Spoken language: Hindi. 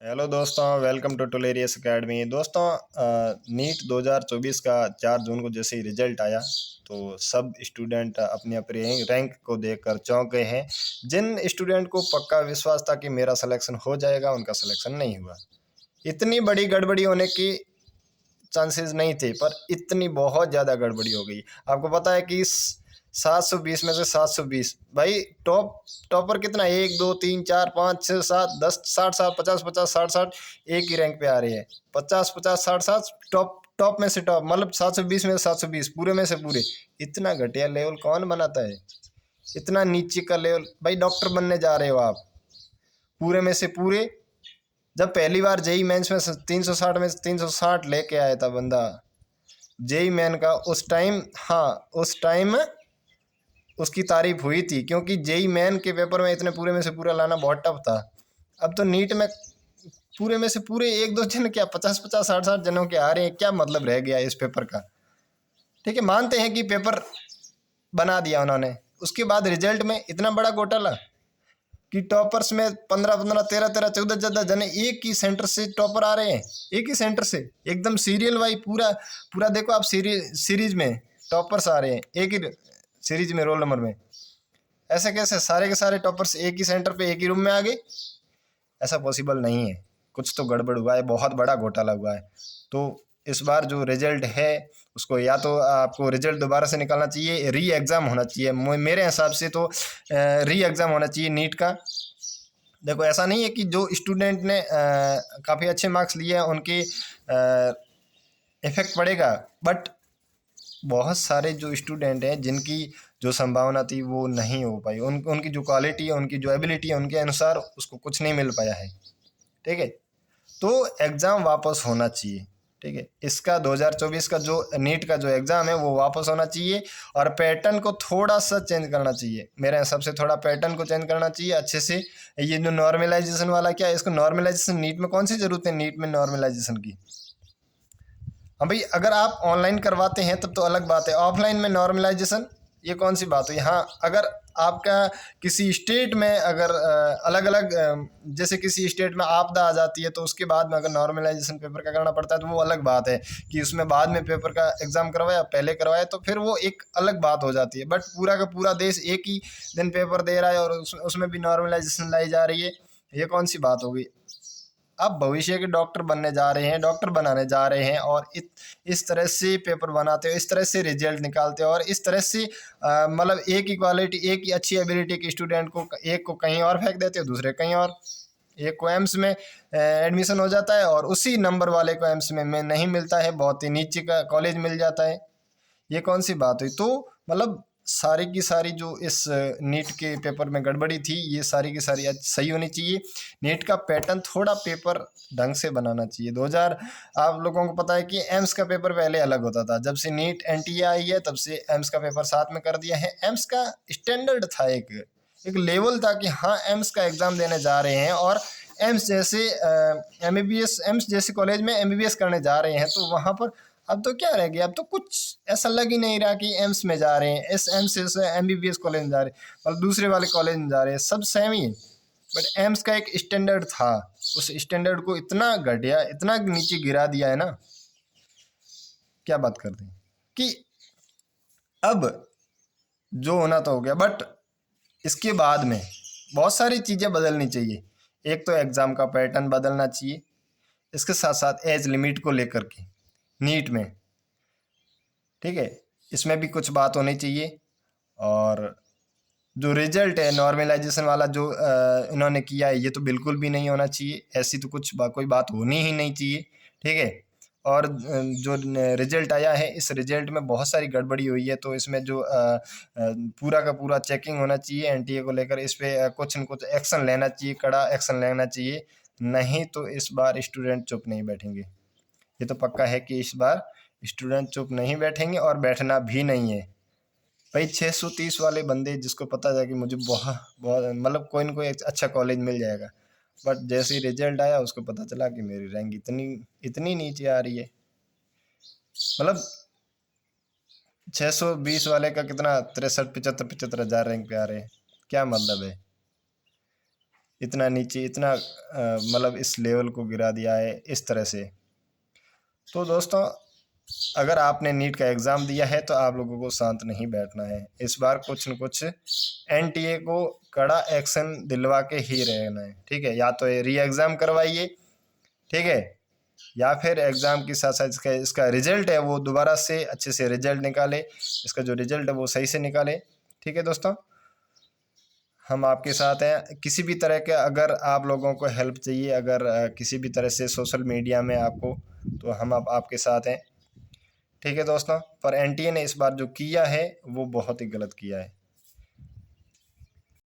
हेलो दोस्तों, वेलकम टू टुलेरियस एकेडमी। दोस्तों, नीट 2024 का 4 जून को जैसे ही रिजल्ट आया तो सब स्टूडेंट अपनी अपनी रैंक को देखकर चौंक गए हैं। जिन स्टूडेंट को पक्का विश्वास था कि मेरा सिलेक्शन हो जाएगा, उनका सिलेक्शन नहीं हुआ। इतनी बड़ी गड़बड़ी होने की चांसेस नहीं थे, पर इतनी बहुत ज़्यादा गड़बड़ी हो गई। आपको पता है कि 720 में से 720 भाई टॉपर कितना, 1 2 3 4 5 6 7 10 60 60 50 50 60 60 एक ही रैंक पे आ रहे हैं। 50 50 60 60 टॉप टॉप में से टॉप, मतलब 720 में से 720 पूरे में से पूरे। इतना घटिया लेवल कौन बनाता है? इतना नीचे का लेवल। भाई डॉक्टर बनने जा रहे हो आप, पूरे में से पूरे। जब पहली बार जेई मेंस में 360 में 360 लेके आया था बंदा जेई मेन का, उस टाइम, हाँ उस टाइम उसकी तारीफ हुई थी, क्योंकि जेई मेन के पेपर में इतने पूरे में से पूरा लाना बहुत टफ था। अब तो नीट में पूरे में से पूरे एक दो जन क्या 50 50 60 60 जनों के आ रहे हैं। क्या मतलब रह गया इस पेपर का? ठीक है, मानते हैं कि पेपर बना दिया उन्होंने, उसके बाद रिजल्ट में इतना बड़ा घोटाला कि टॉपर्स में 15 15 13 13 14 14 जन एक ही सेंटर से टॉपर आ रहे हैं। एक ही सेंटर से एकदम सीरियल वाइज पूरा पूरा देखो आप, सीरीज में टॉपर्स आ रहे हैं, एक ही सीरीज में रोल नंबर में। ऐसे कैसे सारे के सारे टॉपर्स एक ही सेंटर पे एक ही रूम में आ गए? ऐसा पॉसिबल नहीं है। कुछ तो गड़बड़ हुआ है, बहुत बड़ा घोटाला हुआ है। तो इस बार जो रिजल्ट है उसको या तो आपको रिजल्ट दोबारा से निकालना चाहिए, री एग्ज़ाम होना चाहिए। मेरे हिसाब से तो री एग्ज़ाम होना चाहिए नीट का। देखो, ऐसा नहीं है कि जो स्टूडेंट ने काफ़ी अच्छे मार्क्स लिए हैं उनके इफेक्ट पड़ेगा, बट बहुत सारे जो स्टूडेंट हैं जिनकी जो संभावना थी वो नहीं हो पाई, उनकी जो क्वालिटी है, उनकी जो एबिलिटी है, उनके अनुसार उसको कुछ नहीं मिल पाया है। ठीक है, तो एग्ज़ाम वापस होना चाहिए। ठीक है, इसका 2024 का जो नीट का जो एग्ज़ाम है वो वापस होना चाहिए, और पैटर्न को थोड़ा सा चेंज करना चाहिए। मेरे हिसाब से थोड़ा पैटर्न को चेंज करना चाहिए अच्छे से। ये जो नॉर्मलाइजेशन वाला क्या है, इसको नॉर्मलाइजेशन नीट में कौन सी ज़रूरत है? नीट में नॉर्मलाइजेशन की? हाँ भाई, अगर आप ऑनलाइन करवाते हैं तब तो अलग बात है, ऑफलाइन में नॉर्मलाइजेशन ये कौन सी बात हुई? हाँ, अगर आपका किसी स्टेट में अगर अलग अलग, जैसे किसी स्टेट में आपदा आ जाती है तो उसके बाद में अगर नॉर्मलाइजेशन पेपर का करना पड़ता है तो वो अलग बात है कि उसमें बाद में पेपर का एग्ज़ाम करवाया, पहले करवाया, तो फिर वो एक अलग बात हो जाती है। बट पूरा का पूरा देश एक ही दिन पेपर दे रहा है और उसमें भी नॉर्मलाइजेशन लाई जा रही है, ये कौन सी बात हो गई? आप भविष्य के डॉक्टर बनने जा रहे हैं, डॉक्टर बनाने जा रहे हैं, और इस तरह से पेपर बनाते हो, इस तरह से रिजल्ट निकालते हो, और इस तरह से मतलब एक ही क्वालिटी, एक ही अच्छी एबिलिटी के स्टूडेंट को, एक को कहीं और फेंक देते हो, दूसरे कहीं और। एक को एम्स में एडमिशन हो जाता है और उसी नंबर वाले को एम्स में नहीं मिलता है, बहुत ही नीचे का कॉलेज मिल जाता है। ये कौन सी बात हुई? तो मतलब सारी की सारी जो इस नीट के पेपर में गड़बड़ी थी, ये सारी की सारी आज सही होनी चाहिए। नीट का पैटर्न थोड़ा पेपर ढंग से बनाना चाहिए। 2000, आप लोगों को पता है कि एम्स का पेपर पहले अलग होता था। जब से नीट एनटीए आई है तब से एम्स का पेपर साथ में कर दिया है। एम्स का स्टैंडर्ड था, एक लेवल था कि हाँ एम्स का एग्ज़ाम देने जा रहे हैं, और एम्स जैसे एमबीबीएस, एम्स जैसे कॉलेज में एमबीबीएस करने जा रहे हैं, तो वहाँ पर अब तो क्या रह गया? अब तो कुछ ऐसा लग ही नहीं रहा कि एम्स में जा रहे हैं, इस एम्स से एमबीबीएस कॉलेज में जा रहे हैं और दूसरे वाले कॉलेज में जा रहे हैं, सब सेम ही है। बट एम्स का एक स्टैंडर्ड था, उस स्टैंडर्ड को इतना घटिया, इतना नीचे गिरा दिया है ना, क्या बात करते हैं कि अब जो होना तो हो गया, बट इसके बाद में बहुत सारी चीज़ें बदलनी चाहिए। एक तो एग्ज़ाम का पैटर्न बदलना चाहिए, इसके साथ साथ एज लिमिट को लेकर के नीट में, ठीक है, इसमें भी कुछ बात होनी चाहिए। और जो रिजल्ट है नॉर्मलाइजेशन वाला जो इन्होंने किया है, ये तो बिल्कुल भी नहीं होना चाहिए। ऐसी तो कोई बात होनी ही नहीं चाहिए। ठीक है, और जो रिजल्ट आया है, इस रिजल्ट में बहुत सारी गड़बड़ी हुई है, तो इसमें जो पूरा का पूरा चेकिंग होना चाहिए एनटीए को लेकर। इस पर कुछ न कुछ एक्शन लेना चाहिए, कड़ा एक्शन लेना चाहिए। नहीं तो इस बार स्टूडेंट चुप नहीं बैठेंगे। ये तो पक्का है कि इस बार स्टूडेंट चुप नहीं बैठेंगे, और बैठना भी नहीं है। भाई 630 वाले बंदे, जिसको पता था कि मुझे बहुत बहुत मतलब कोई ना कोई एक अच्छा कॉलेज मिल जाएगा, बट जैसे ही रिजल्ट आया उसको पता चला कि मेरी रैंक इतनी इतनी नीचे आ रही है। मतलब 620 वाले का कितना, 63 75 75 हज़ार रैंक पे आ रहे हैं। क्या मतलब है? इतना नीचे, इतना मतलब इस लेवल को गिरा दिया है इस तरह से। तो दोस्तों, अगर आपने नीट का एग्ज़ाम दिया है तो आप लोगों को शांत नहीं बैठना है। इस बार कुछ न कुछ एनटीए को कड़ा एक्शन दिलवा के ही रहना है, ठीक है। या तो ये री एग्ज़ाम करवाइए, ठीक है, या फिर एग्ज़ाम के साथ साथ इसका रिजल्ट है वो दोबारा से अच्छे से रिजल्ट निकाले, इसका जो रिजल्ट है वो सही से निकाले, ठीक है दोस्तों। हम आपके साथ हैं। किसी भी तरह के अगर आप लोगों को हेल्प चाहिए, अगर किसी भी तरह से सोशल मीडिया में आपको, तो हम आपके साथ हैं, ठीक है दोस्तों। पर एनटीए ने इस बार जो किया है वो बहुत ही गलत किया है।